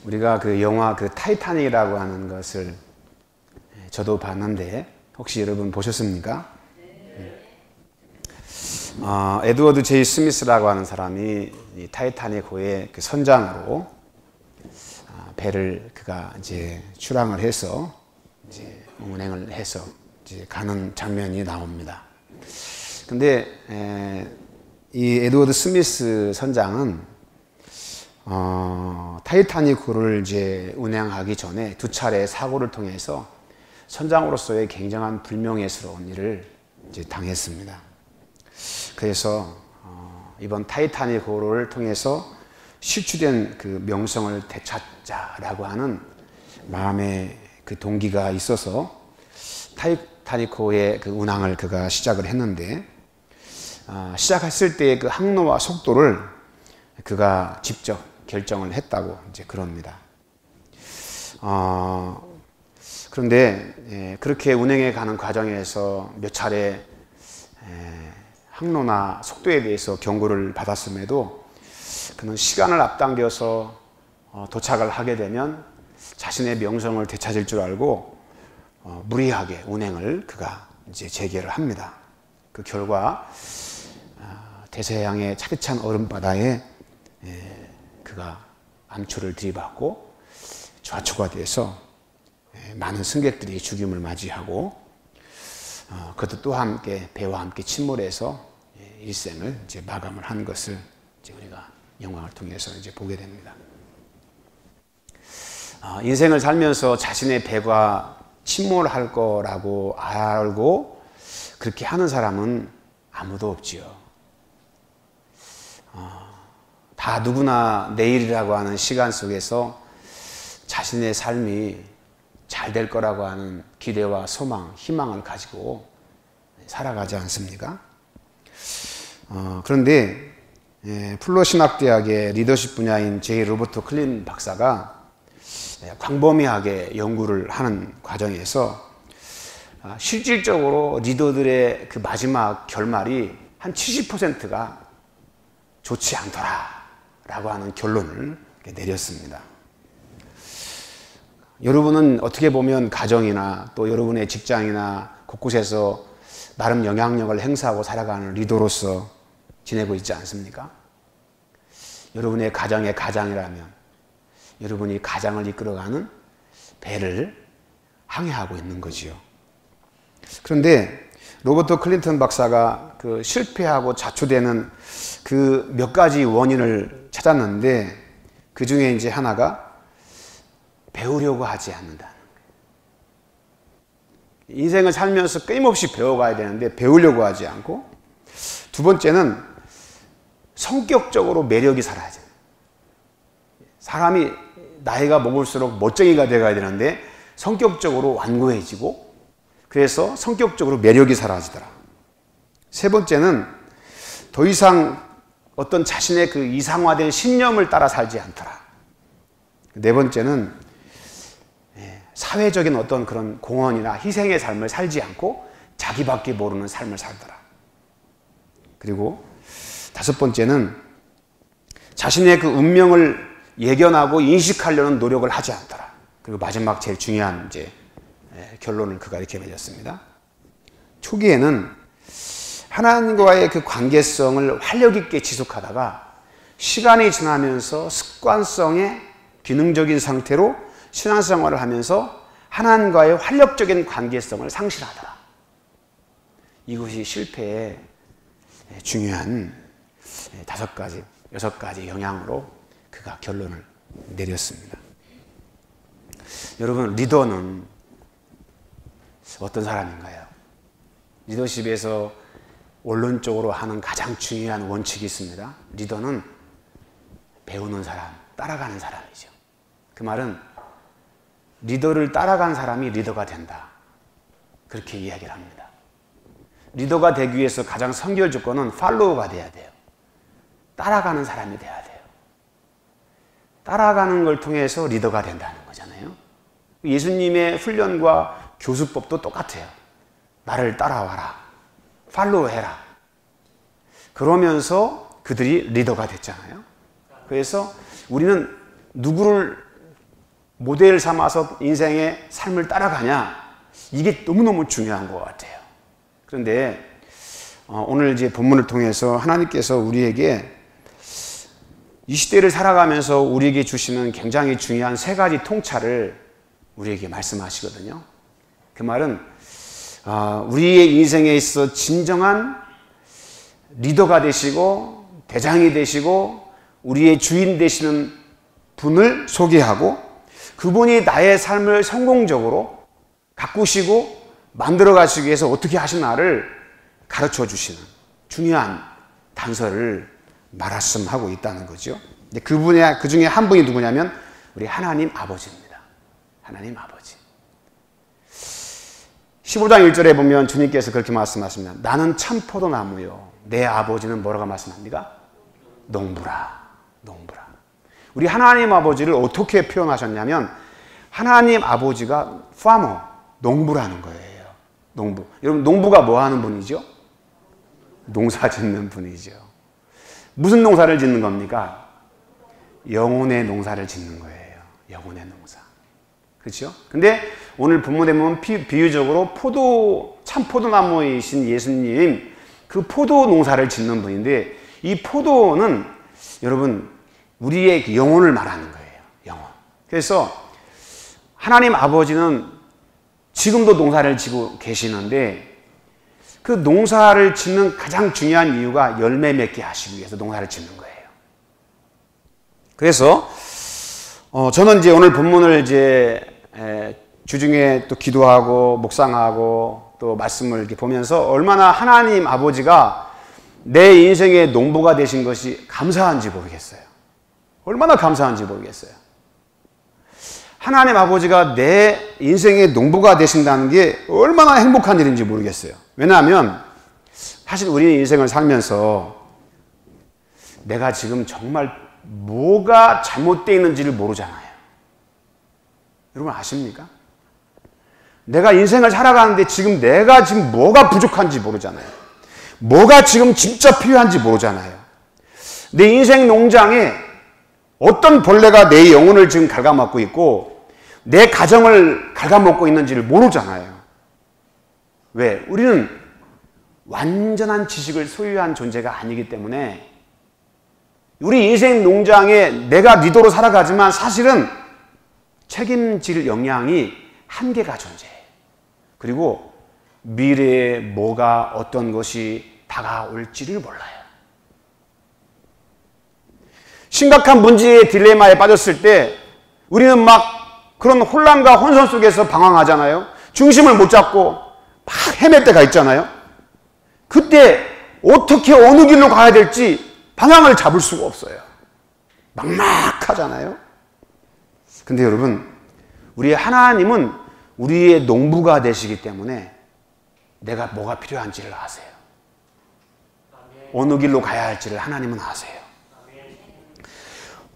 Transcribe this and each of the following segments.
우리가 그 영화 그 타이타닉이라고 하는 것을 저도 봤는데 혹시 여러분 보셨습니까? 에드워드 제이 스미스라고 하는 사람이 이 타이타닉호의 그 선장으로 배를 그가 이제 출항을 해서 이제 운행을 해서 이제 가는 장면이 나옵니다. 근데 이 에드워드 스미스 선장은 타이타닉호를 이제 운행하기 전에 두 차례 사고를 통해서 선장으로서의 굉장한 불명예스러운 일을 이제 당했습니다. 그래서 이번 타이타닉호를 통해서 실추된 그 명성을 되찾자라고 하는 마음의 그 동기가 있어서 타이타닉호의 그 운항을 그가 시작을 했는데 시작했을 때의 그 항로와 속도를 그가 직접 결정을 했다고 이제 그럽니다. 그런데 그렇게 운행해 가는 과정에서 몇 차례 항로나 속도에 대해서 경고를 받았음에도 그는 시간을 앞당겨서 도착을 하게 되면 자신의 명성을 되찾을 줄 알고 무리하게 운행을 그가 이제 재개를 합니다. 그 결과 대서양의 차디찬 얼음바다에 그가 암초를 들이받고 좌초가 돼서 많은 승객들이 죽임을 맞이하고 그것도 또 함께 배와 함께 침몰해서 일생을 이제 마감을 한 것을 이제 우리가 영광을 통해서 이제 보게 됩니다. 인생을 살면서 자신의 배가 침몰할 거라고 알고 그렇게 하는 사람은 아무도 없지요. 다 누구나 내일이라고 하는 시간 속에서 자신의 삶이 잘 될 거라고 하는 기대와 소망, 희망을 가지고 살아가지 않습니까? 그런데 플러 신학대학의 리더십 분야인 제이 로버트 클린 박사가 광범위하게 연구를 하는 과정에서 실질적으로 리더들의 그 마지막 결말이 한 70%가 좋지 않더라라고 하는 결론을 내렸습니다. 여러분은 어떻게 보면 가정이나 또 여러분의 직장이나 곳곳에서 나름 영향력을 행사하고 살아가는 리더로서 지내고 있지 않습니까? 여러분의 가정의 가장이라면 여러분이 가장을 이끌어가는 배를 항해하고 있는 거지요. 그런데 로버트 클린턴 박사가 그 실패하고 자초되는 그 몇 가지 원인을 찾았는데 그 중에 이제 하나가 배우려고 하지 않는다는 거예요. 인생을 살면서 끊임없이 배워가야 되는데 배우려고 하지 않고, 두 번째는 성격적으로 매력이 사라져요. 사람이 나이가 먹을수록 멋쟁이가 돼가야 되는데 성격적으로 완고해지고 그래서 성격적으로 매력이 사라지더라. 세 번째는 더 이상 어떤 자신의 그 이상화된 신념을 따라 살지 않더라. 네 번째는 사회적인 어떤 그런 공헌이나 희생의 삶을 살지 않고 자기밖에 모르는 삶을 살더라. 그리고 다섯 번째는 자신의 그 운명을 예견하고 인식하려는 노력을 하지 않더라. 그리고 마지막 제일 중요한 이제 결론을 그가 이렇게 맺었습니다. 초기에는 하나님과의 그 관계성을 활력 있게 지속하다가 시간이 지나면서 습관성의 기능적인 상태로 신앙생활을 하면서 하나님과의 활력적인 관계성을 상실하더라. 이것이 실패의 중요한 다섯 가지, 여섯 가지 영향으로 그가 결론을 내렸습니다. 여러분, 리더는 어떤 사람인가요? 리더십에서 원론적으로 하는 가장 중요한 원칙이 있습니다. 리더는 배우는 사람, 따라가는 사람이죠. 그 말은 리더를 따라간 사람이 리더가 된다. 그렇게 이야기를 합니다. 리더가 되기 위해서 가장 선결 조건은 팔로워가 돼야 돼요. 따라가는 사람이 돼야 돼요. 따라가는 걸 통해서 리더가 된다는 거잖아요. 예수님의 훈련과 교수법도 똑같아요. 나를 따라와라. 팔로우해라. 그러면서 그들이 리더가 됐잖아요. 그래서 우리는 누구를 모델 삼아서 인생의 삶을 따라가냐? 이게 너무너무 중요한 것 같아요. 그런데 오늘 이제 본문을 통해서 하나님께서 우리에게 이 시대를 살아가면서 우리에게 주시는 굉장히 중요한 세 가지 통찰을 우리에게 말씀하시거든요. 그 말은 우리의 인생에 있어 진정한 리더가 되시고 대장이 되시고 우리의 주인 되시는 분을 소개하고 그분이 나의 삶을 성공적으로 가꾸시고 만들어 가시기 위해서 어떻게 하시나를 가르쳐 주시는 중요한 단서를 말씀하고 있다는 거죠. 그 중에 한 분이 누구냐면 우리 하나님 아버지입니다. 하나님 아버지. 15장 1절에 보면 주님께서 그렇게 말씀하십니다. 나는 참 포도나무요. 내 아버지는 뭐라고 말씀합니까? 농부라. 농부라. 우리 하나님 아버지를 어떻게 표현하셨냐면 하나님 아버지가 파머, 농부라는 거예요. 농부. 여러분 농부가 뭐 하는 분이죠? 농사 짓는 분이죠. 무슨 농사를 짓는 겁니까? 영혼의 농사를 짓는 거예요. 영혼의 농사. 그렇죠? 근데 오늘 본문에 보면 비유적으로 참 포도나무이신 예수님 그 포도 농사를 짓는 분인데 이 포도는 여러분 우리의 영혼을 말하는 거예요. 영혼. 그래서 하나님 아버지는 지금도 농사를 지고 계시는데 그 농사를 짓는 가장 중요한 이유가 열매 맺게 하시기 위해서 농사를 짓는 거예요. 그래서 저는 이제 오늘 본문을 이제 주중에 또 기도하고 묵상하고 또 말씀을 이렇게 보면서 얼마나 하나님 아버지가 내 인생의 농부가 되신 것이 감사한지 모르겠어요. 얼마나 감사한지 모르겠어요. 하나님 아버지가 내 인생의 농부가 되신다는 게 얼마나 행복한 일인지 모르겠어요. 왜냐하면 사실 우리 인생을 살면서 내가 지금 정말 뭐가 잘못되어 있는지를 모르잖아요. 여러분 아십니까? 내가 인생을 살아가는데 내가 지금 뭐가 부족한지 모르잖아요. 뭐가 지금 진짜 필요한지 모르잖아요. 내 인생 농장에 어떤 벌레가 내 영혼을 지금 갉아먹고 있고 내 가정을 갉아먹고 있는지를 모르잖아요. 왜? 우리는 완전한 지식을 소유한 존재가 아니기 때문에 우리 인생 농장에 내가 리더로 살아가지만 사실은 책임질 역량이 한계가 존재해요. 그리고 미래에 뭐가 어떤 것이 다가올지를 몰라요. 심각한 문제의 딜레마에 빠졌을 때 우리는 막 그런 혼란과 혼선 속에서 방황하잖아요. 중심을 못 잡고 막 헤맬 때가 있잖아요. 그때 어떻게 어느 길로 가야 될지 방향을 잡을 수가 없어요. 막막하잖아요. 근데 여러분 우리 하나님은 우리의 농부가 되시기 때문에 내가 뭐가 필요한지를 아세요. 어느 길로 가야 할지를 하나님은 아세요.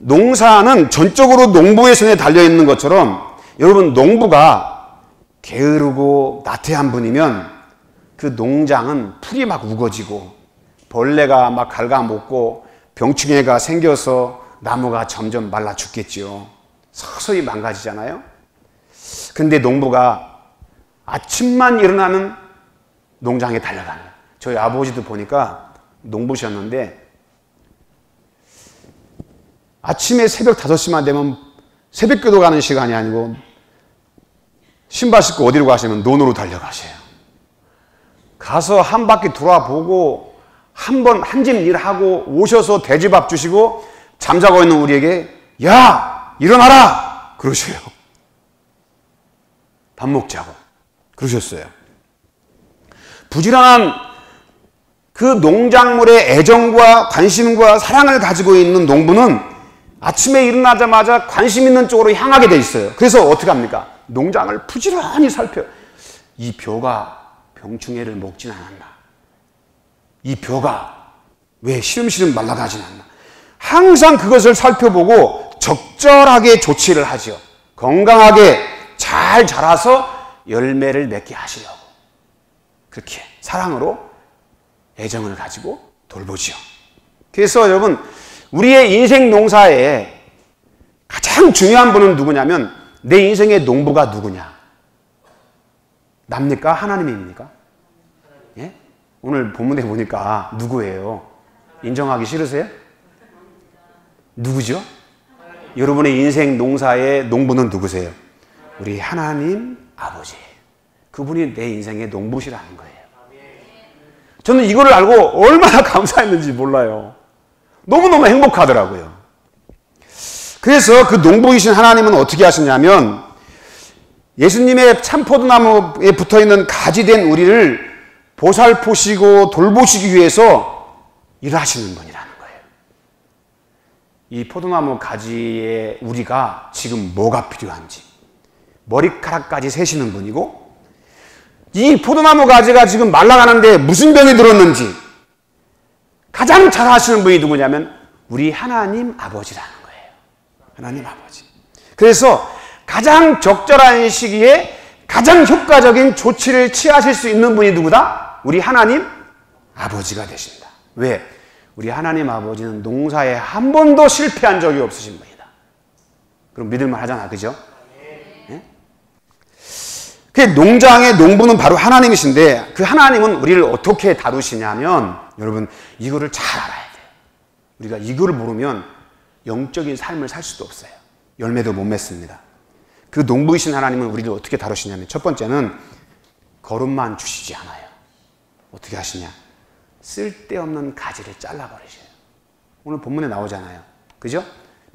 농사는 전적으로 농부의 손에 달려있는 것처럼 여러분 농부가 게으르고 나태한 분이면 그 농장은 풀이 막 우거지고 벌레가 막 갉아먹고 병충해가 생겨서 나무가 점점 말라 죽겠죠. 서서히 망가지잖아요. 근데 농부가 아침만 일어나면 농장에 달려가는 거예요. 저희 아버지도 보니까 농부셨는데 아침에 새벽 5시만 되면 새벽기도 가는 시간이 아니고 신발 신고 어디로 가시면 논으로 달려가세요. 가서 한 바퀴 돌아보고 한 집 일하고 오셔서 돼지밥 주시고 잠자고 있는 우리에게 야 일어나라 그러셔요. 밥 먹자고 그러셨어요. 부지런한 그 농작물의 애정과 관심과 사랑을 가지고 있는 농부는 아침에 일어나자마자 관심 있는 쪽으로 향하게 돼 있어요. 그래서 어떻게 합니까? 농장을 부지런히 살펴요. 이 벼가 병충해를 먹진 않았나? 이 벼가 왜 시름시름 말라가진 않나? 항상 그것을 살펴보고 적절하게 조치를 하죠. 건강하게 잘 자라서 열매를 맺게 하시려고. 그렇게 사랑으로 애정을 가지고 돌보죠. 그래서 여러분 우리의 인생 농사에 가장 중요한 분은 누구냐면 내 인생의 농부가 누구냐? 납니까? 하나님입니까? 예? 오늘 본문에 보니까 누구예요? 인정하기 싫으세요? 누구죠? 여러분의 인생 농사의 농부는 누구세요? 우리 하나님 아버지. 그분이 내 인생의 농부시라는 거예요. 저는 이거를 알고 얼마나 감사했는지 몰라요. 너무너무 행복하더라고요. 그래서 그 농부이신 하나님은 어떻게 하시냐면 예수님의 참포도나무에 붙어있는 가지된 우리를 보살포시고 돌보시기 위해서 일하시는 분이라는 거예요. 이 포도나무 가지에 우리가 지금 뭐가 필요한지 머리카락까지 세시는 분이고 이 포도나무 가지가 지금 말라가는데 무슨 병이 들었는지 가장 잘 아시는 분이 누구냐면 우리 하나님 아버지라는 거예요. 하나님 아버지. 그래서 가장 적절한 시기에 가장 효과적인 조치를 취하실 수 있는 분이 누구다? 우리 하나님 아버지가 되신다. 왜? 우리 하나님 아버지는 농사에 한 번도 실패한 적이 없으신 분이다. 그럼 믿을만 하잖아. 그죠? 그 농장의 농부는 바로 하나님이신데 그 하나님은 우리를 어떻게 다루시냐면 여러분 이거를 잘 알아야 돼요. 우리가 이거를 모르면 영적인 삶을 살 수도 없어요. 열매도 못 맺습니다. 그 농부이신 하나님은 우리를 어떻게 다루시냐면 첫 번째는 거름만 주시지 않아요. 어떻게 하시냐? 쓸데없는 가지를 잘라버리셔요. 오늘 본문에 나오잖아요. 그죠?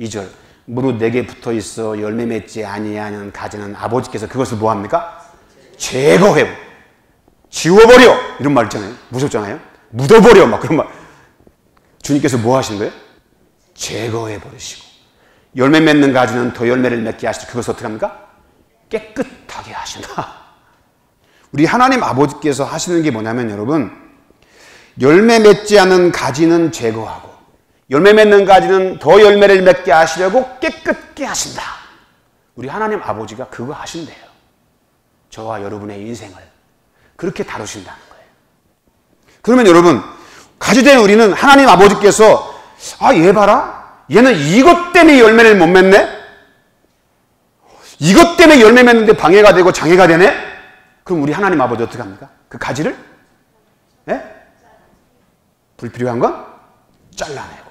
2절 무릇 내게 붙어있어 열매 맺지 아니하는 가지는 아버지께서 그것을 뭐합니까? 제거해 지워버려 이런 말 있잖아요. 무섭잖아요. 묻어버려 막 그런 말. 주님께서 뭐 하시는 거예요? 제거해 버리시고 열매 맺는 가지는 더 열매를 맺게 하시고 그것을 어떻게 합니까? 깨끗하게 하신다. 우리 하나님 아버지께서 하시는 게 뭐냐면 여러분 열매 맺지 않은 가지는 제거하고 열매 맺는 가지는 더 열매를 맺게 하시려고 깨끗게 하신다. 우리 하나님 아버지가 그거 하신대요. 저와 여러분의 인생을 그렇게 다루신다는 거예요. 그러면 여러분 가지된 우리는 하나님 아버지께서 얘 봐라 얘는 이것 때문에 열매를 못 맺네? 이것 때문에 열매 맺는데 방해가 되고 장애가 되네? 그럼 우리 하나님 아버지 어떻게 합니까? 그 가지를 불필요한 건 잘라내고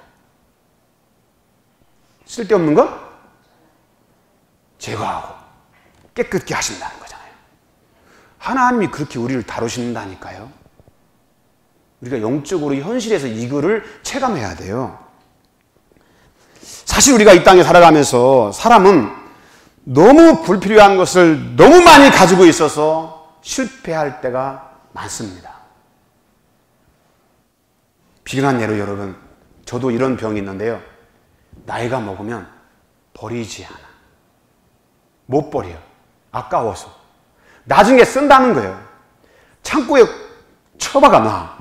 쓸데없는 건 제거하고 깨끗게 하신다는 거잖아요. 하나님이 그렇게 우리를 다루신다니까요. 우리가 영적으로 현실에서 이거를 체감해야 돼요. 사실 우리가 이 땅에 살아가면서 사람은 너무 불필요한 것을 너무 많이 가지고 있어서 실패할 때가 많습니다. 비근한 예로 여러분 저도 이런 병이 있는데요. 나이가 먹으면 버리지 않아. 못 버려요. 아까워서. 나중에 쓴다는 거예요. 창고에 처박아 놔.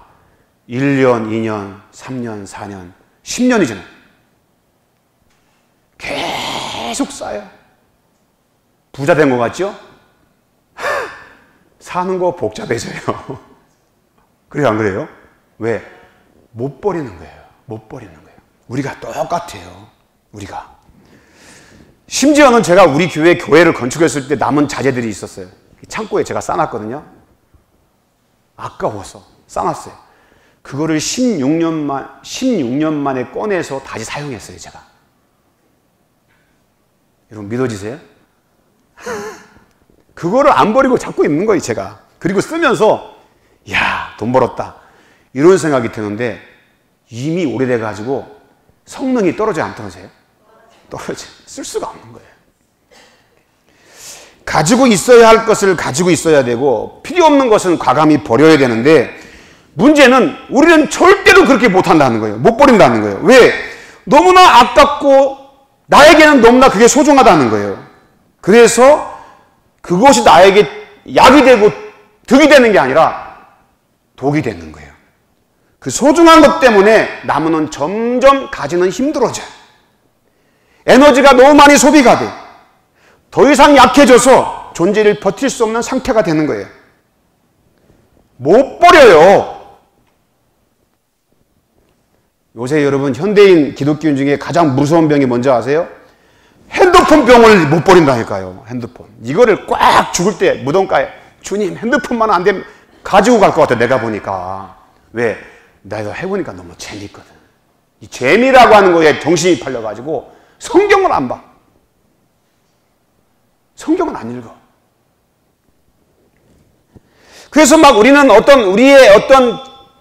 1년, 2년, 3년, 4년, 10년이 지나. 계속 쌓여. 부자 된 것 같죠? 사는 거 복잡해져요. 그래요, 안 그래요? 왜? 못 버리는 거예요. 못 버리는 거예요. 우리가 똑같아요. 우리가. 심지어는 제가 우리 교회를 건축했을 때 남은 자재들이 있었어요. 창고에 제가 싸놨거든요. 아까워서 싸놨어요. 그거를 16년 만에 꺼내서 다시 사용했어요, 제가. 여러분 믿어지세요? 그거를 안 버리고 잡고 있는 거예요, 제가. 그리고 쓰면서 야, 돈 벌었다. 이런 생각이 드는데 이미 오래돼가지고 성능이 떨어져요, 안 떨어져요? 떨어져요. 쓸 수가 없는 거예요. 가지고 있어야 할 것을 가지고 있어야 되고 필요 없는 것은 과감히 버려야 되는데 문제는 우리는 절대로 그렇게 못한다는 거예요. 못 버린다는 거예요. 왜? 너무나 아깝고 나에게는 너무나 그게 소중하다는 거예요. 그래서 그것이 나에게 약이 되고 득이 되는 게 아니라 독이 되는 거예요. 그 소중한 것 때문에 나무는 점점 가지는 힘들어져요. 에너지가 너무 많이 소비가 돼. 더 이상 약해져서 존재를 버틸 수 없는 상태가 되는 거예요. 못 버려요. 요새 여러분 현대인 기독교인 중에 가장 무서운 병이 뭔지 아세요? 핸드폰 병을 못 버린다니까요. 핸드폰. 이거를 꽉 죽을 때 무덤가에 주님 핸드폰만 안 되면 가지고 갈 것 같아. 내가 보니까. 왜? 내가 해보니까 너무 재밌거든. 이 재미라고 하는 거에 정신이 팔려가지고 성경을 안 봐. 성경은 안 읽어. 그래서 막 우리는 우리의 어떤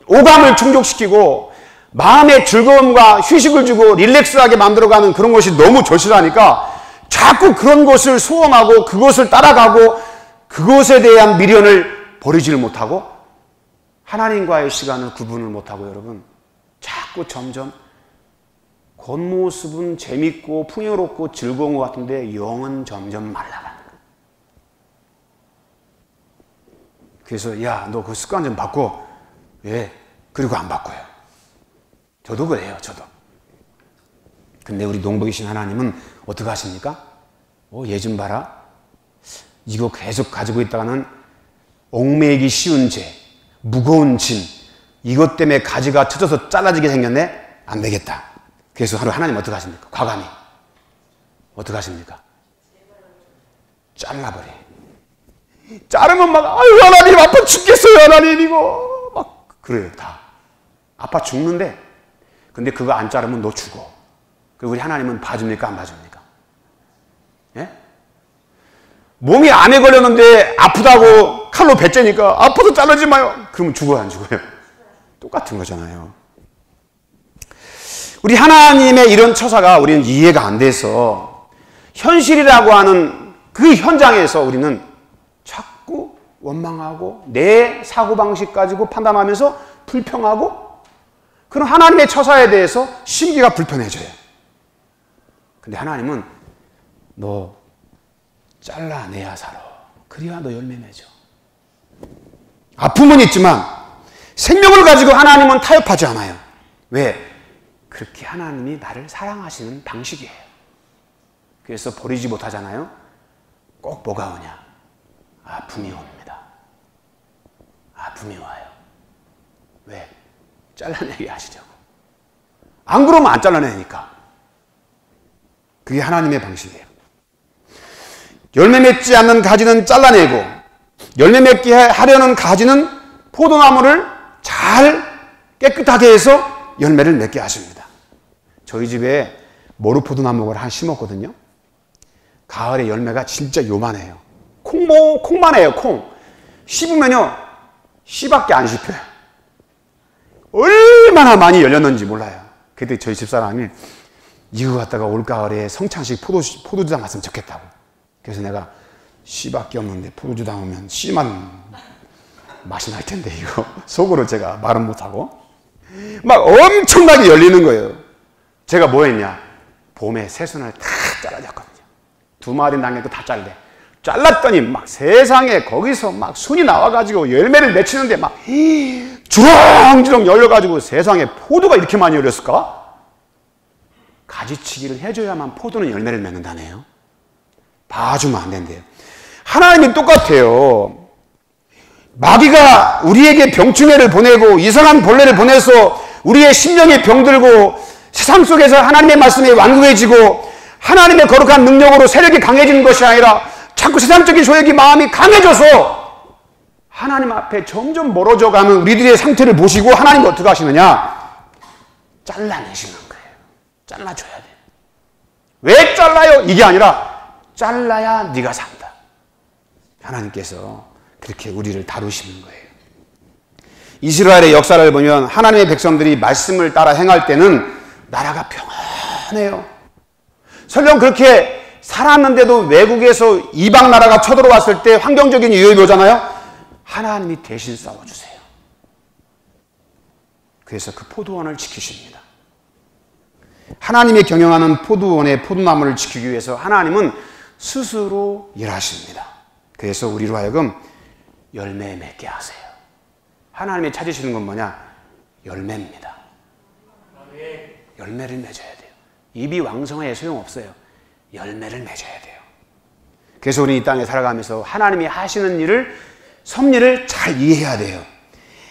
오감을 충족시키고 마음의 즐거움과 휴식을 주고 릴렉스하게 만들어가는 그런 것이 너무 절실하니까 자꾸 그런 것을 소원하고 그것을 따라가고 그것에 대한 미련을 버리지를 못하고 하나님과의 시간을 구분을 못하고 여러분 자꾸 점점 겉모습은 재밌고 풍요롭고 즐거운 것 같은데 영은 점점 말라가는 거예요. 그래서 야, 너 그 습관 좀 바꿔. 왜? 그리고 안 바꿔요. 저도 그래요. 저도. 근데 우리 농부이신 하나님은 어떻게 하십니까? 얘 좀 봐라. 이거 계속 가지고 있다가는 얽매이기 쉬운 죄, 무거운 짐, 이것 때문에 가지가 쳐져서 잘라지게 생겼네? 안 되겠다. 그래서 하나님 어떻게 하십니까? 과감히. 어떻게 하십니까? 잘라버려. 자르면 막, 아유, 하나님 아파 죽겠어요, 하나님, 이거. 막, 그래요, 다. 아파 죽는데, 근데 그거 안 자르면 너 죽어. 그리고 우리 하나님은 봐줍니까, 안 봐줍니까? 예? 몸이 암에 걸렸는데 아프다고 칼로 배째니까 아파서 자르지 마요. 그러면 죽어요, 안 죽어요? 똑같은 거잖아요. 우리 하나님의 이런 처사가 우리는 이해가 안 돼서 현실이라고 하는 그 현장에서 우리는 자꾸 원망하고 내 사고방식 가지고 판단하면서 불평하고 그런 하나님의 처사에 대해서 심기가 불편해져요. 근데 하나님은 너 잘라내야 살아. 그래야 너 열매 맺어. 아픔은 있지만 생명을 가지고 하나님은 타협하지 않아요. 왜? 그렇게 하나님이 나를 사랑하시는 방식이에요. 그래서 버리지 못하잖아요. 꼭 뭐가 오냐? 아픔이 옵니다. 아픔이 와요. 왜? 잘라내게 하시려고. 안 그러면 안 잘라내니까. 그게 하나님의 방식이에요. 열매 맺지 않는 가지는 잘라내고 열매 맺게 하려는 가지는 포도나무를 잘 깨끗하게 해서 열매를 맺게 하십니다. 저희 집에 모루포도나무를 한 심었거든요. 가을에 열매가 진짜 요만해요. 콩만 해요, 콩. 씹으면요, 씨밖에 안 씹혀요. 얼마나 많이 열렸는지 몰라요. 그때 저희 집사람이 이거 갖다가 올가을에 성찬식 포도주당 왔으면 좋겠다고. 그래서 내가 씨밖에 없는데 포도주 담으면 씨만 맛이 날 텐데 이거 속으로 제가 말은 못하고 막 엄청나게 열리는 거예요. 제가 뭐 했냐? 봄에 새순을 다 잘라줬거든요. 2마리 남겨도 다 잘래. 잘랐더니 막 세상에 거기서 막 순이 나와가지고 열매를 맺히는데 막 주렁주렁 열려가지고 세상에 포도가 이렇게 많이 열렸을까? 가지치기를 해줘야만 포도는 열매를 맺는다네요. 봐주면 안 된대요. 하나님이 똑같아요. 마귀가 우리에게 병충해를 보내고 이상한 벌레를 보내서 우리의 심령에 병들고 세상 속에서 하나님의 말씀이 완고해지고 하나님의 거룩한 능력으로 세력이 강해지는 것이 아니라 자꾸 세상적인 소욕이 마음이 강해져서 하나님 앞에 점점 멀어져가는 우리들의 상태를 보시고 하나님이 어떻게 하시느냐? 잘라내시는 거예요. 잘라줘야 돼. 왜 잘라요? 이게 아니라 잘라야 네가 산다. 하나님께서 그렇게 우리를 다루시는 거예요. 이스라엘의 역사를 보면 하나님의 백성들이 말씀을 따라 행할 때는 나라가 평안해요. 설령 그렇게 살았는데도 외국에서 이방 나라가 쳐들어왔을 때 환경적인 위협이 오잖아요. 하나님이 대신 싸워주세요. 그래서 그 포도원을 지키십니다. 하나님이 경영하는 포도원의 포도나무를 지키기 위해서 하나님은 스스로 일하십니다. 그래서 우리로 하여금 열매 맺게 하세요. 하나님이 찾으시는 건 뭐냐? 열매입니다. 열매를 맺어야 돼요. 입이 왕성해야 소용없어요. 열매를 맺어야 돼요. 그래서 우리 이 땅에 살아가면서 하나님이 하시는 일을, 섭리를 잘 이해해야 돼요.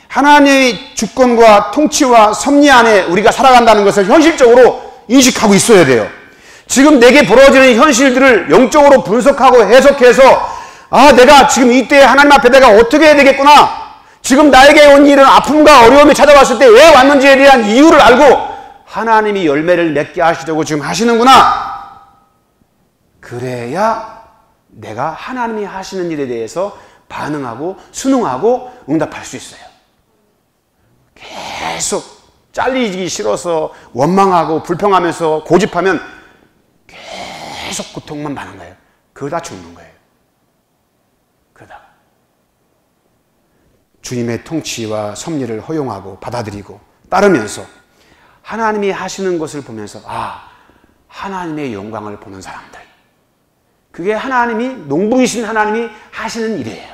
하나님의 주권과 통치와 섭리 안에 우리가 살아간다는 것을 현실적으로 인식하고 있어야 돼요. 지금 내게 벌어지는 현실들을 영적으로 분석하고 해석해서 내가 지금 이때 하나님 앞에 내가 어떻게 해야 되겠구나. 지금 나에게 온 일은 아픔과 어려움이 찾아왔을 때 왜 왔는지에 대한 이유를 알고 하나님이 열매를 맺게 하시려고 지금 하시는구나. 그래야 내가 하나님이 하시는 일에 대해서 반응하고 순응하고 응답할 수 있어요. 계속 잘리기 싫어서 원망하고 불평하면서 고집하면 계속 고통만 받는 거예요. 그러다 죽는 거예요. 그러다 주님의 통치와 섭리를 허용하고 받아들이고 따르면서 하나님이 하시는 것을 보면서 하나님의 영광을 보는 사람들, 그게 하나님이 농부이신 하나님이 하시는 일이에요.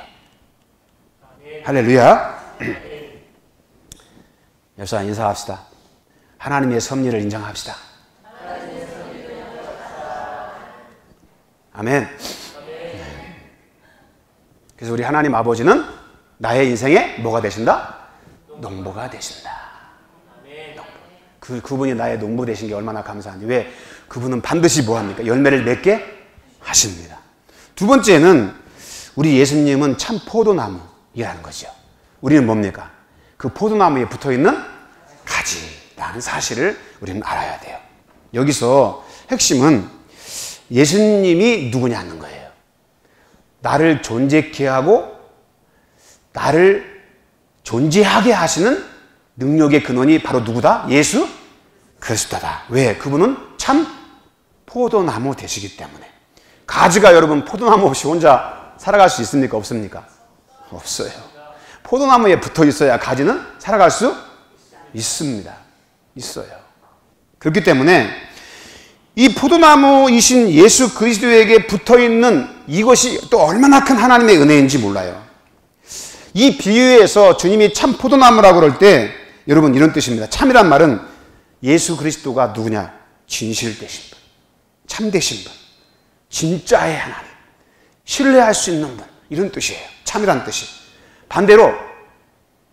할렐루야. 옆사 인사합시다. 하나님의 섭리를 인정합시다. 아멘. 그래서 우리 하나님 아버지는 나의 인생에 뭐가 되신다? 농부가 되신다. 그분이 나의 농부 되신 게 얼마나 감사한지. 왜? 그분은 반드시 뭐합니까? 열매를 맺게 하십니다. 두 번째는 우리 예수님은 참 포도나무이라는 거죠. 우리는 뭡니까? 그 포도나무에 붙어있는 가지라는 사실을 우리는 알아야 돼요. 여기서 핵심은 예수님이 누구냐는 거예요. 나를 존재케 하고 나를 존재하게 하시는 능력의 근원이 바로 누구다? 예수 그리스도다. 왜? 그분은 참 포도나무 되시기 때문에. 가지가 여러분 포도나무 없이 혼자 살아갈 수 있습니까? 없습니까? 없어요. 포도나무에 붙어 있어야 가지는 살아갈 수 있습니다. 있어요. 그렇기 때문에 이 포도나무이신 예수 그리스도에게 붙어 있는 이것이 또 얼마나 큰 하나님의 은혜인지 몰라요. 이 비유에서 주님이 참 포도나무라고 그럴 때 여러분 이런 뜻입니다. 참이란 말은 예수 그리스도가 누구냐? 진실되신 분, 참되신 분, 진짜의 하나님, 신뢰할 수 있는 분, 이런 뜻이에요. 참이란 뜻이. 반대로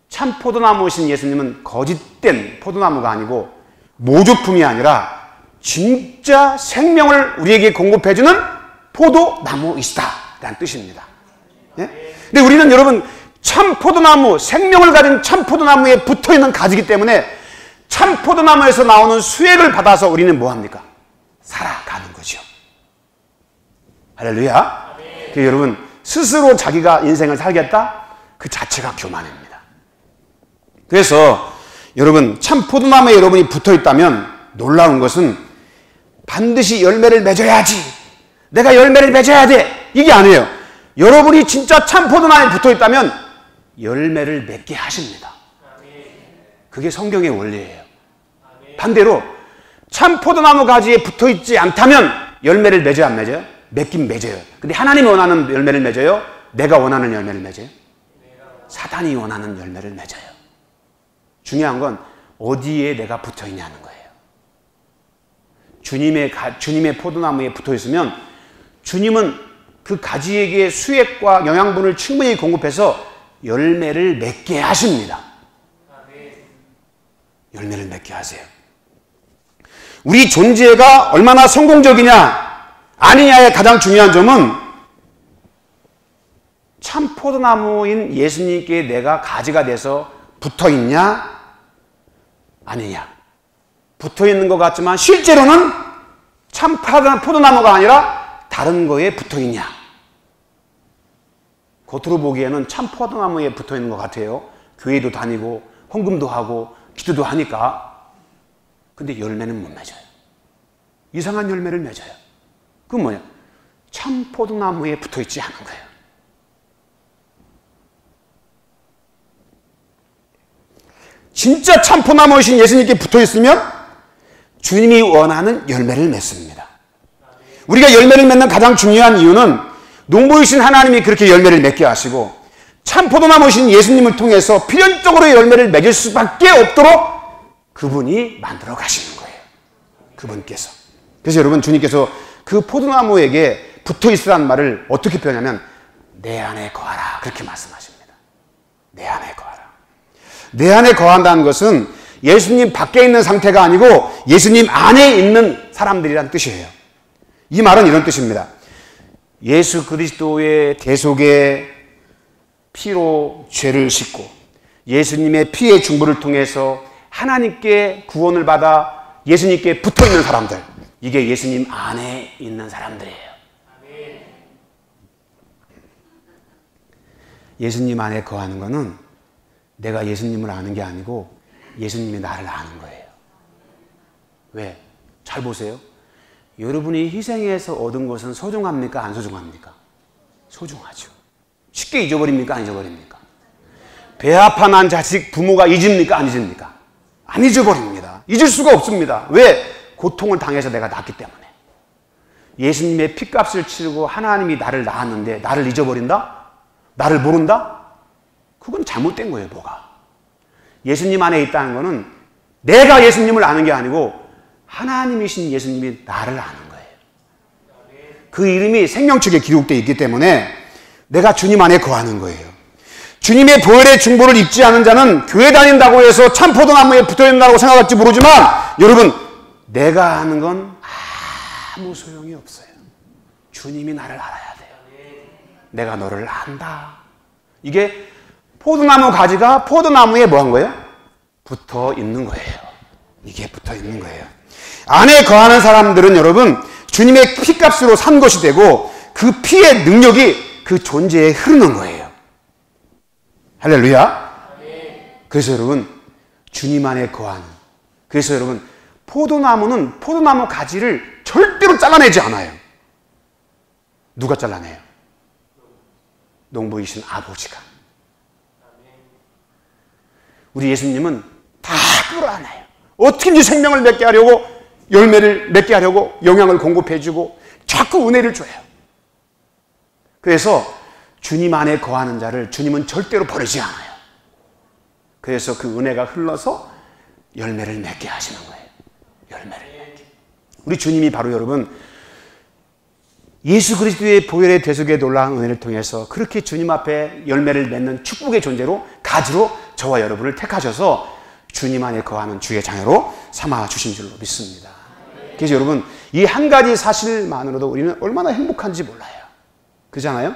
참 포도나무이신 예수님은 거짓된 포도나무가 아니고 모조품이 아니라 진짜 생명을 우리에게 공급해주는 포도나무이시다 라는 뜻입니다. 예? 근데 우리는 여러분 참 포도나무, 생명을 가진 참 포도나무에 붙어있는 가지기 때문에 참 포도나무에서 나오는 수액을 받아서 우리는 뭐합니까? 살아가는 거죠. 할렐루야. 여러분 스스로 자기가 인생을 살겠다? 그 자체가 교만입니다. 그래서 여러분 참 포도나무에 여러분이 붙어있다면 놀라운 것은 반드시 열매를 맺어야지, 내가 열매를 맺어야 돼, 이게 아니에요. 여러분이 진짜 참 포도나무에 붙어있다면 열매를 맺게 하십니다. 그게 성경의 원리예요. 반대로 참 포도나무 가지에 붙어있지 않다면 열매를 맺어요, 안 맺어요? 맺긴 맺어요. 근데 하나님이 원하는 열매를 맺어요? 내가 원하는 열매를 맺어요? 사단이 원하는 열매를 맺어요. 중요한 건 어디에 내가 붙어있냐는 거예요. 주님의 포도나무에 붙어있으면 주님은 그 가지에게 수액과 영양분을 충분히 공급해서 열매를 맺게 하십니다. 열매를 맺게 하세요. 우리 존재가 얼마나 성공적이냐 아니냐의 가장 중요한 점은 참 포도나무인 예수님께 내가 가지가 돼서 붙어있냐 아니냐. 붙어있는 것 같지만 실제로는 참 포도나무가 아니라 다른 거에 붙어있냐. 겉으로 보기에는 참 포도나무에 붙어있는 것 같아요. 교회도 다니고 헌금도 하고 기도도 하니까. 근데 열매는 못 맺어요. 이상한 열매를 맺어요. 그건 뭐냐? 참 포도나무에 붙어있지 않은 거예요. 진짜 참 포도나무이신 예수님께 붙어있으면 주님이 원하는 열매를 맺습니다. 우리가 열매를 맺는 가장 중요한 이유는 농부이신 하나님이 그렇게 열매를 맺게 하시고 참 포도나무이신 예수님을 통해서 필연적으로 열매를 맺을 수밖에 없도록 그분이 만들어 가시는 거예요. 그분께서. 그래서 여러분 주님께서 그 포도나무에게 붙어있으라는 말을 어떻게 표현하면 내 안에 거하라 그렇게 말씀하십니다. 내 안에 거하라. 내 안에 거한다는 것은 예수님 밖에 있는 상태가 아니고 예수님 안에 있는 사람들이란 뜻이에요. 이 말은 이런 뜻입니다. 예수 그리스도의 대속의 피로 죄를 씻고 예수님의 피의 중보를 통해서 하나님께 구원을 받아 예수님께 붙어있는 사람들, 이게 예수님 안에 있는 사람들이에요. 예수님 안에 거하는 것은 내가 예수님을 아는 게 아니고 예수님이 나를 아는 거예요. 왜? 잘 보세요. 여러분이 희생해서 얻은 것은 소중합니까? 안 소중합니까? 소중하죠. 쉽게 잊어버립니까? 안 잊어버립니까? 배아파난 자식 부모가 잊습니까? 안 잊습니까? 안 잊어버립니다. 잊을 수가 없습니다. 왜? 고통을 당해서 내가 낳기 때문에. 예수님의 피값을 치르고 하나님이 나를 낳았는데 나를 잊어버린다? 나를 모른다? 그건 잘못된 거예요. 뭐가? 예수님 안에 있다는 거는 내가 예수님을 아는 게 아니고 하나님이신 예수님이 나를 아는 거예요. 그 이름이 생명책에 기록되어 있기 때문에 내가 주님 안에 거하는 거예요. 주님의 보혈의 중보를 입지 않은 자는 교회 다닌다고 해서 참 포도나무에 붙어있다고 생각할지 모르지만 여러분, 내가 아는 건 아무 소용이 없어요. 주님이 나를 알아야 돼요. 내가 너를 안다. 이게 포도나무 가지가 포도나무에 뭐 한 거예요? 붙어 있는 거예요. 이게 붙어 있는 거예요. 안에 거하는 사람들은 여러분, 주님의 피값으로 산 것이 되고 그 피의 능력이 그 존재에 흐르는 거예요. 할렐루야. 그래서 여러분, 주님 안에 거하는, 그래서 여러분, 포도나무는 포도나무 가지를 절대로 잘라내지 않아요. 누가 잘라내요? 농부이신 아버지가. 우리 예수님은 다 끌어안아요. 어떻게든지 생명을 맺게 하려고, 열매를 맺게 하려고 영양을 공급해주고 자꾸 은혜를 줘요. 그래서 주님 안에 거하는 자를 주님은 절대로 버리지 않아요. 그래서 그 은혜가 흘러서 열매를 맺게 하시는 거예요. 열매를 맺게. 우리 주님이 바로 여러분, 예수 그리스도의 보혈의 대속의 놀라운 은혜를 통해서 그렇게 주님 앞에 열매를 맺는 축복의 존재로, 가지로 저와 여러분을 택하셔서 주님 안에 거하는 주의 자녀로 삼아주신 줄로 믿습니다. 그래서 여러분, 이 한 가지 사실만으로도 우리는 얼마나 행복한지 몰라요. 그렇잖아요?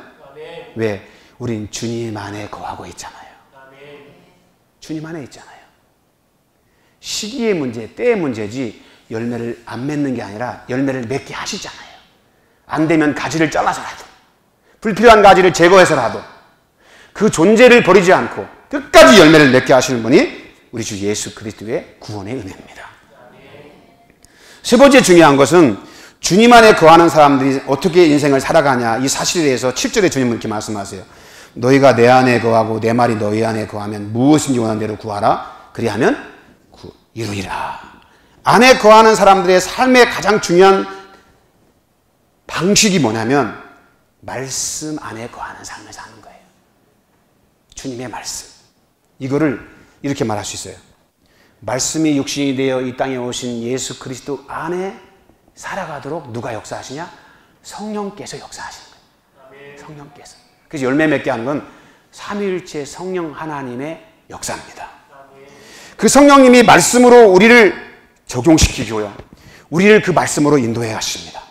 왜? 우린 주님 안에 거하고 있잖아요. 주님 안에 있잖아요. 시기의 문제, 때의 문제지 열매를 안 맺는 게 아니라 열매를 맺게 하시잖아요. 안 되면 가지를 잘라서라도, 불필요한 가지를 제거해서라도 그 존재를 버리지 않고 끝까지 열매를 맺게 하시는 분이 우리 주 예수 그리스도의 구원의 은혜입니다. 세 번째 중요한 것은 주님 안에 거하는 사람들이 어떻게 인생을 살아가냐, 이 사실에 대해서 7절에 주님은 이렇게 말씀하세요. 너희가 내 안에 거하고 내 말이 너희 안에 거하면 무엇인지 원하는 대로 구하라. 그리하면 이루리라. 안에 거하는 사람들의 삶의 가장 중요한 방식이 뭐냐면 말씀 안에 거하는 삶을 사는 거예요. 주님의 말씀. 이거를 이렇게 말할 수 있어요. 말씀이 육신이 되어 이 땅에 오신 예수 그리스도 안에 살아가도록 누가 역사하시냐? 성령께서 역사하시는 거예요. 성령께서. 그래서 열매 맺게 하는 건 삼위일체 성령 하나님의 역사입니다. 그 성령님이 말씀으로 우리를 적용시키고요, 우리를 그 말씀으로 인도해 가십니다.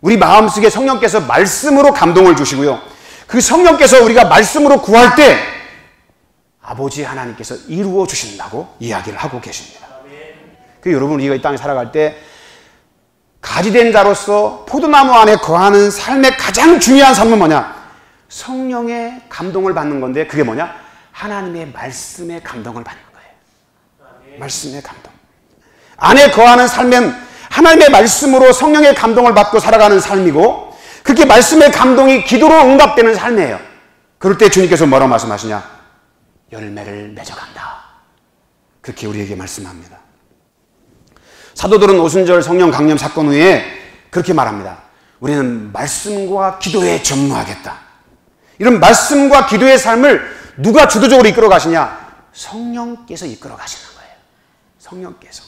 우리 마음속에 성령께서 말씀으로 감동을 주시고요, 그 성령께서 우리가 말씀으로 구할 때 아버지 하나님께서 이루어 주신다고 이야기를 하고 계십니다. 그 여러분, 우리가 이 땅에 살아갈 때 가지된 자로서 포도나무 안에 거하는 삶의 가장 중요한 삶은 뭐냐? 성령의 감동을 받는 건데, 그게 뭐냐? 하나님의 말씀의 감동을 받는 거예요. 말씀의 감동. 안에 거하는 삶은 하나님의 말씀으로 성령의 감동을 받고 살아가는 삶이고, 그렇게 말씀의 감동이 기도로 응답되는 삶이에요. 그럴 때 주님께서 뭐라고 말씀하시냐? 열매를 맺어간다. 그렇게 우리에게 말씀합니다. 사도들은 오순절 성령 강림 사건 후에 그렇게 말합니다. 우리는 말씀과 기도에 전무하겠다. 이런 말씀과 기도의 삶을 누가 주도적으로 이끌어 가시냐? 성령께서 이끌어 가시는 거예요. 성령께서.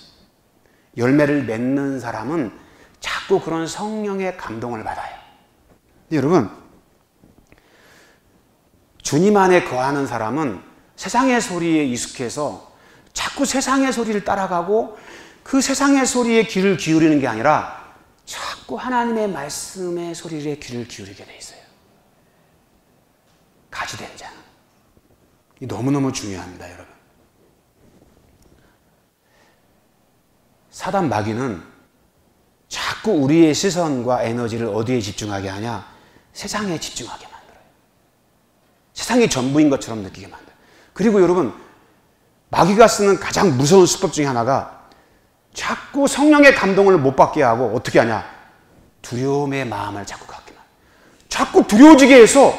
열매를 맺는 사람은 자꾸 그런 성령의 감동을 받아요. 여러분, 주님 안에 거하는 사람은 세상의 소리에 익숙해서 자꾸 세상의 소리를 따라가고 그 세상의 소리에 귀를 기울이는 게 아니라 자꾸 자꾸 하나님의 말씀의 소리에 귀를 기울이게 돼 있어요. 가지된 자. 너무너무 중요합니다, 여러분. 사단 마귀는 자꾸 우리의 시선과 에너지를 어디에 집중하게 하냐? 세상에 집중하게 만들어요. 세상이 전부인 것처럼 느끼게 만들어요. 그리고 여러분, 마귀가 쓰는 가장 무서운 수법 중에 하나가 자꾸 성령의 감동을 못 받게 하고 어떻게 하냐? 두려움의 마음을 자꾸 갖게 만들어요. 자꾸 두려워지게 해서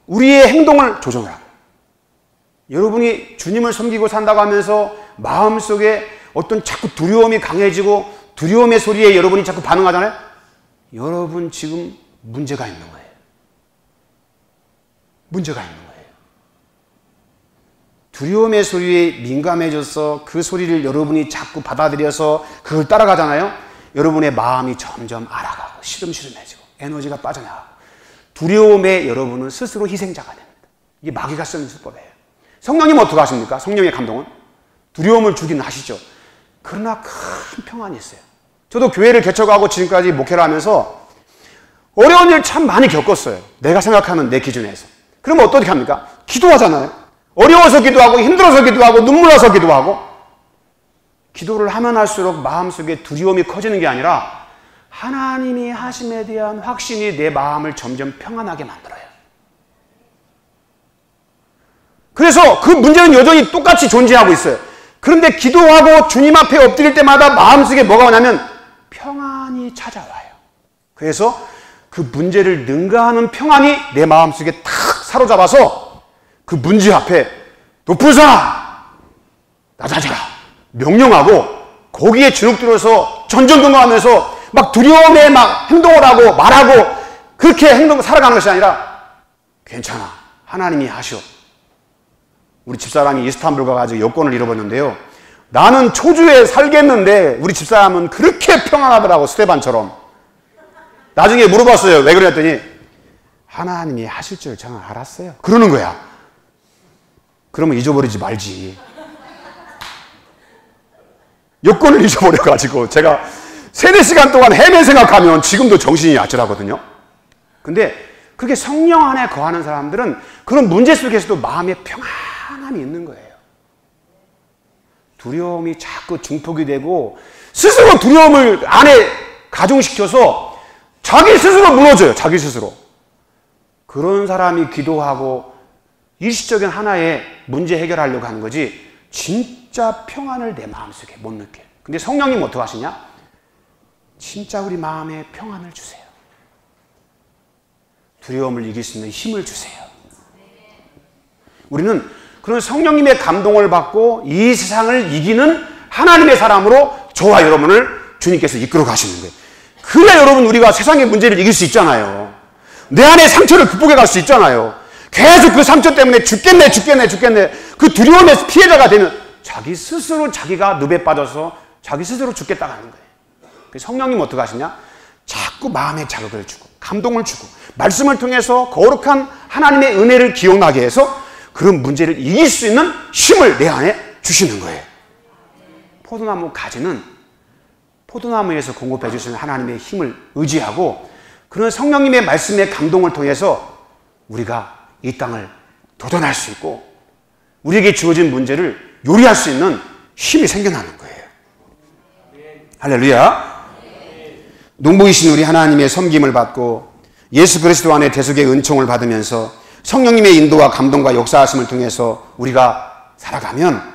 우리의 행동을 조정을 하고, 여러분이 주님을 섬기고 산다고 하면서 마음속에 어떤 자꾸 두려움이 강해지고 두려움의 소리에 여러분이 자꾸 반응하잖아요. 여러분 지금 문제가 있는 거예요. 문제가 있는 거예요. 두려움의 소리에 민감해져서 그 소리를 여러분이 자꾸 받아들여서 그걸 따라가잖아요. 여러분의 마음이 점점 알아가고 시름시름해지고 에너지가 빠져나가고 두려움에 여러분은 스스로 희생자가 됩니다. 이게 마귀가 쓰는 수법이에요. 성령님은 어떻게 하십니까? 성령의 감동은 두려움을 주긴 하시죠. 그러나 큰 평안이 있어요. 저도 교회를 개척하고 지금까지 목회를 하면서 어려운 일 참 많이 겪었어요. 내가 생각하는 내 기준에서. 그러면 어떻게 합니까? 기도하잖아요. 어려워서 기도하고 힘들어서 기도하고 눈물 나서 기도하고. 기도를 하면 할수록 마음속에 두려움이 커지는 게 아니라 하나님이 하심에 대한 확신이 내 마음을 점점 평안하게 만들어요. 그래서 그 문제는 여전히 똑같이 존재하고 있어요. 그런데 기도하고 주님 앞에 엎드릴 때마다 마음속에 뭐가 오냐면 평안이 찾아와요. 그래서 그 문제를 능가하는 평안이 내 마음속에 탁 사로잡아서 그 문제 앞에 높은 산아 낮아져라 명령하고 거기에 주눅들어서 전전긍긍하면서 막 두려움에 막 행동을 하고 말하고 그렇게 살아가는 것이 아니라 괜찮아 하나님이 하시오. 우리 집사람이 이스탄불 가가지고 여권을 잃어버렸는데요. 나는 초주에 살겠는데 우리 집사람은 그렇게 평안하더라고. 스테반처럼. 나중에 물어봤어요. 왜 그랬더니 하나님이 하실 줄 저는 알았어요. 그러는 거야. 그러면 잊어버리지 말지. 여권을 잊어버려가지고 제가 3-4시간 동안 헤맨 생각하면 지금도 정신이 아찔하거든요. 근데 그렇게 성령 안에 거하는 사람들은 그런 문제 속에서도 마음의 평안함이 있는 거예요. 두려움이 자꾸 중폭이 되고 스스로 두려움을 안에 가중시켜서 자기 스스로 무너져요. 자기 스스로. 그런 사람이 기도하고 일시적인 하나의 문제 해결하려고 하는 거지 진짜 평안을 내 마음속에 못 느껴요. 근데 성령님 어떻게 하시냐? 진짜 우리 마음에 평안을 주세요. 두려움을 이길 수 있는 힘을 주세요. 우리는 그런 성령님의 감동을 받고 이 세상을 이기는 하나님의 사람으로 저와 여러분을 주님께서 이끌어 가시는 거예요. 그래야 여러분 우리가 세상의 문제를 이길 수 있잖아요. 내 안에 상처를 극복해 갈 수 있잖아요. 계속 그 상처 때문에 죽겠네 그 두려움의 피해자가 되면 자기 스스로 자기가 늪에 빠져서 자기 스스로 죽겠다고 하는 거예요. 성령님 어떻게 하시냐? 자꾸 마음에 자극을 주고 감동을 주고 말씀을 통해서 거룩한 하나님의 은혜를 기억나게 해서 그런 문제를 이길 수 있는 힘을 내 안에 주시는 거예요. 포도나무 가지는 포도나무에서 공급해 주시는 하나님의 힘을 의지하고 그런 성령님의 말씀의 감동을 통해서 우리가 이 땅을 도전할 수 있고 우리에게 주어진 문제를 요리할 수 있는 힘이 생겨나는 거예요. 할렐루야. 농부이신 우리 하나님의 섬김을 받고 예수 그리스도 안에 대속의 은총을 받으면서 성령님의 인도와 감동과 역사하심을 통해서 우리가 살아가면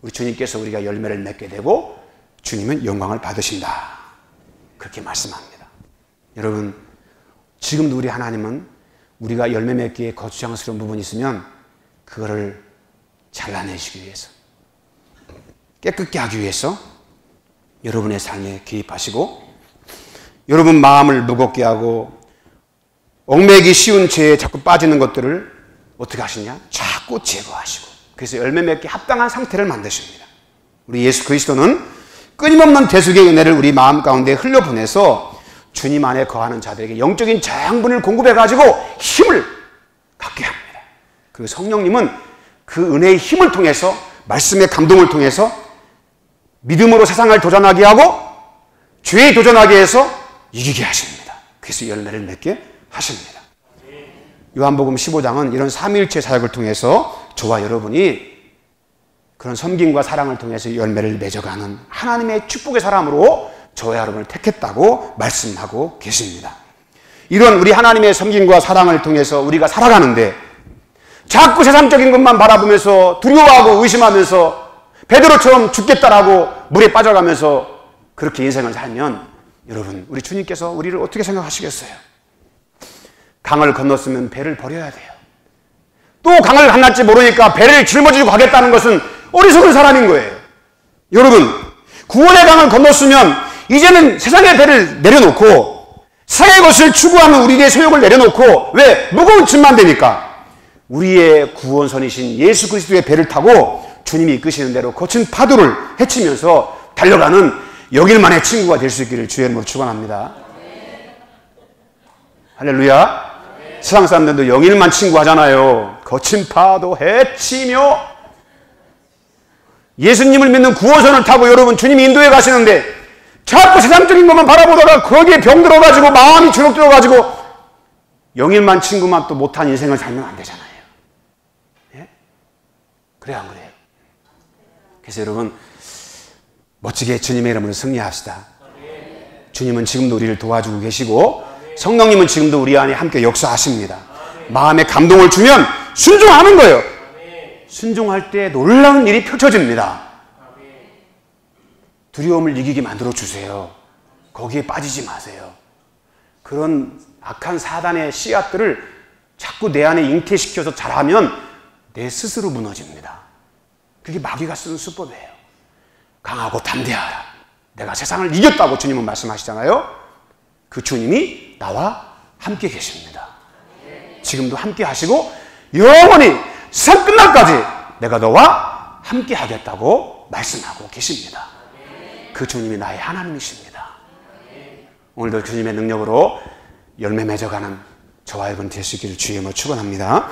우리 주님께서 우리가 열매를 맺게 되고 주님은 영광을 받으신다. 그렇게 말씀합니다. 여러분 지금도 우리 하나님은 우리가 열매 맺기에 거추장스러운 부분이 있으면 그거를 잘라내시기 위해서 깨끗게 하기 위해서 여러분의 삶에 개입하시고 여러분 마음을 무겁게 하고 얽매기 쉬운 죄에 자꾸 빠지는 것들을 어떻게 하시냐? 자꾸 제거하시고 그래서 열매 맺기 합당한 상태를 만드십니다. 우리 예수 그리스도는 끊임없는 대속의 은혜를 우리 마음 가운데 흘려보내서 주님 안에 거하는 자들에게 영적인 자양분을 공급해가지고 힘을 갖게 합니다. 그리고 성령님은 그 은혜의 힘을 통해서 말씀의 감동을 통해서 믿음으로 세상을 도전하게 하고 죄에 도전하게 해서 이기게 하십니다. 그래서 열매를 맺게 하십니다. 요한복음 15장은 이런 삼위일체 사역을 통해서 저와 여러분이 그런 섬김과 사랑을 통해서 열매를 맺어가는 하나님의 축복의 사람으로 저와 여러분을 택했다고 말씀하고 계십니다. 이런 우리 하나님의 섬김과 사랑을 통해서 우리가 살아가는데 자꾸 세상적인 것만 바라보면서 두려워하고 의심하면서 베드로처럼 죽겠다라고 물에 빠져가면서 그렇게 인생을 살면 여러분, 우리 주님께서 우리를 어떻게 생각하시겠어요? 강을 건넜으면 배를 버려야 돼요. 또 강을 건널지 모르니까 배를 짊어지고 가겠다는 것은 어리석은 사람인 거예요. 여러분, 구원의 강을 건넜으면 이제는 세상의 배를 내려놓고 세상의 것을 추구하는 우리의 소욕을 내려놓고, 왜? 무거운 짐만 되니까 우리의 구원선이신 예수 그리스도의 배를 타고 주님이 이끄시는 대로 거친 파도를 헤치면서 달려가는 영일만의 친구가 될 수 있기를 주의 이름으로 축원합니다. 할렐루야. 세상 사람들도 영일만 친구 하잖아요. 거친 파도 헤치며 예수님을 믿는 구원선을 타고 여러분 주님이 인도해 가시는데 자꾸 세상적인 것만 바라보다가 거기에 병들어가지고 마음이 주눅들어가지고 영일만 친구만 또 못한 인생을 살면 안 되잖아요. 예? 그래요, 안 그래요? 그래서 여러분 멋지게 주님의 이름으로 승리합시다. 주님은 지금도 우리를 도와주고 계시고 성령님은 지금도 우리 안에 함께 역사하십니다. 마음에 감동을 주면 순종하는 거예요. 순종할 때 놀라운 일이 펼쳐집니다. 두려움을 이기게 만들어 주세요. 거기에 빠지지 마세요. 그런 악한 사단의 씨앗들을 자꾸 내 안에 잉태시켜서 자라면 내 스스로 무너집니다. 그게 마귀가 쓰는 수법이에요. 강하고 담대하라. 내가 세상을 이겼다고 주님은 말씀하시잖아요. 그 주님이 나와 함께 계십니다. 지금도 함께 하시고 영원히 세상 끝날까지 내가 너와 함께 하겠다고 말씀하고 계십니다. 그 주님이 나의 하나님이십니다. 오늘도 주님의 능력으로 열매 맺어가는 저와 여러분 될 수 있기를 주의 이름으로 축원합니다.